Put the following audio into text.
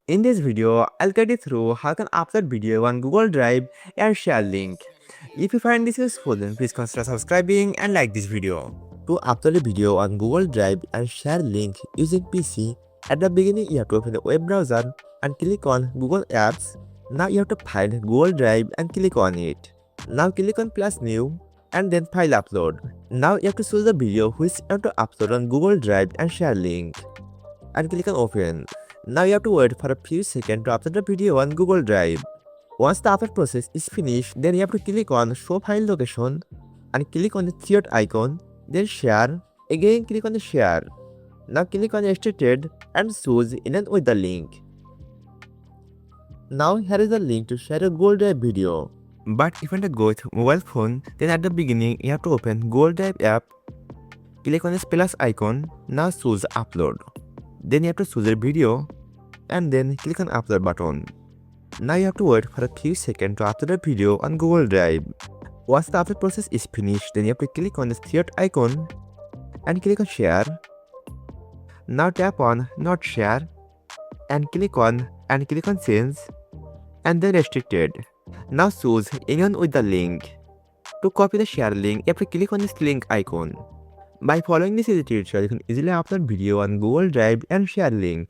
In this video, I'll guide you through how you can upload video on Google Drive and share link. If you find this useful, then please consider subscribing and like this video. To upload a video on Google Drive and share link using PC, at the beginning you have to open the web browser and click on Google Apps. Now you have to find Google Drive and click on it. Now click on plus new and then file upload. Now you have to choose the video which you have to upload on Google Drive and share link and click on open. Now you have to wait for a few seconds to upload the video on Google Drive. Once the upload process is finished, then you have to click on show file location and click on the third icon, then share. Again click on the share. Now click on restricted and choose in and with the link. Now here is the link to share a Google Drive video. But if you want to go with mobile phone, then at the beginning you have to open Google Drive app, click on this plus icon, now choose upload. Then you have to choose a video and then click on upload button. Now you have to wait for a few seconds to upload a video on Google Drive. Once the upload process is finished, then you have to click on the third icon and click on share. Now tap on not share and click on change and then restricted. Now choose anyone with the link. To copy the share link, you have to click on this link icon. By following this easy tutorial, you can easily upload video on Google Drive and share link.